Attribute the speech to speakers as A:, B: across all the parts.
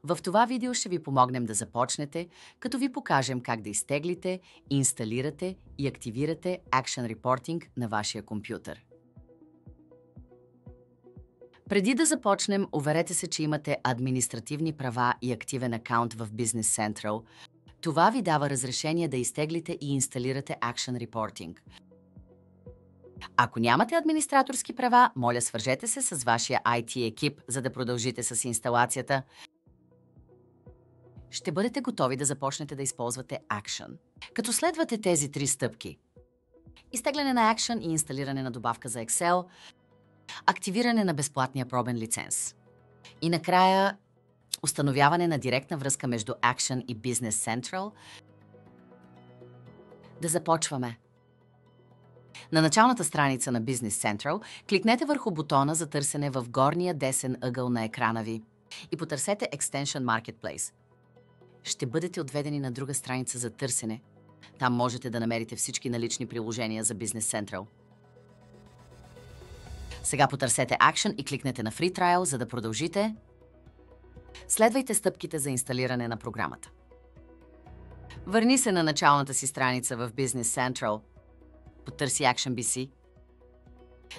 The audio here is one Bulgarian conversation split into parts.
A: В това видео ще ви помогнем да започнете, като ви покажем как да изтеглите, инсталирате и активирате Action Reporting на вашия компютър. Преди да започнем, уверете се, че имате административни права и активен акаунт в Business Central. Това ви дава разрешение да изтеглите и инсталирате Action Reporting. Ако нямате администраторски права, моля свържете се с вашия IT екип, за да продължите с инсталацията. Ще бъдете готови да започнете да използвате Action. Като следвате тези 3 стъпки: изтегляне на Action и инсталиране на добавка за Excel, активиране на безплатния пробен лиценз и накрая установяване на директна връзка между Action и Business Central. Да започваме! На началната страница на Business Central кликнете върху бутона за търсене в горния десен ъгъл на екрана ви и потърсете Extension Marketplace. Ще бъдете отведени на друга страница за търсене. Там можете да намерите всички налични приложения за Business Central. Сега потърсете Action и кликнете на Free Trial, за да продължите. Следвайте стъпките за инсталиране на програмата. Върни се на началната си страница в Business Central. Потърси Action BC.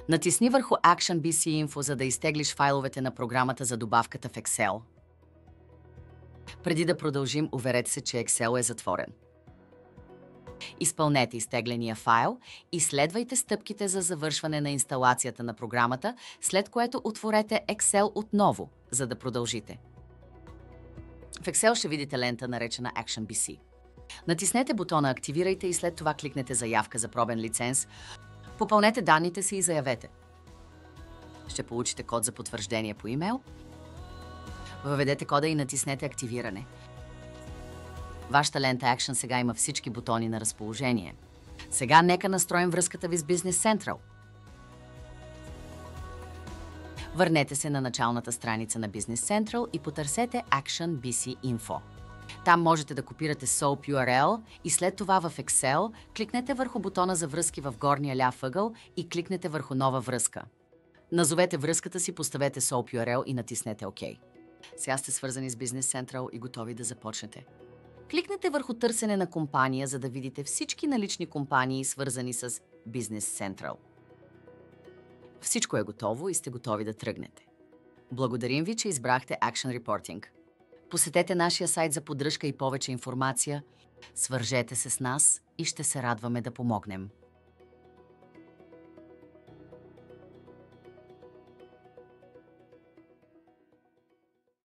A: Натисни върху Action BC Info, за да изтеглиш файловете на програмата за добавката в Excel. Преди да продължим, уверете се, че Excel е затворен. Изпълнете изтегления файл и следвайте стъпките за завършване на инсталацията на програмата, след което отворете Excel отново, за да продължите. В Excel ще видите лента, наречена Action BC. Натиснете бутона «Активирайте» и след това кликнете «Заявка за пробен лиценз». Попълнете данните си и заявете. Ще получите код за потвърждение по имейл. Въведете кода и натиснете «Активиране». Вашата лента Action сега има всички бутони на разположение. Сега нека настроим връзката ви с Business Central. Върнете се на началната страница на Business Central и потърсете Action BC Info. Там можете да копирате SOAP URL и след това в Excel кликнете върху бутона за връзки в горния ляв ъгъл и кликнете върху нова връзка. Назовете връзката си, поставете SOAP URL и натиснете ОК. Сега сте свързани с Business Central и готови да започнете. Кликнете върху търсене на компания, за да видите всички налични компании, свързани с Business Central. Всичко е готово и сте готови да тръгнете. Благодарим ви, че избрахте Action Reporting. Посетете нашия сайт за поддръжка и повече информация. Свържете се с нас и ще се радваме да помогнем.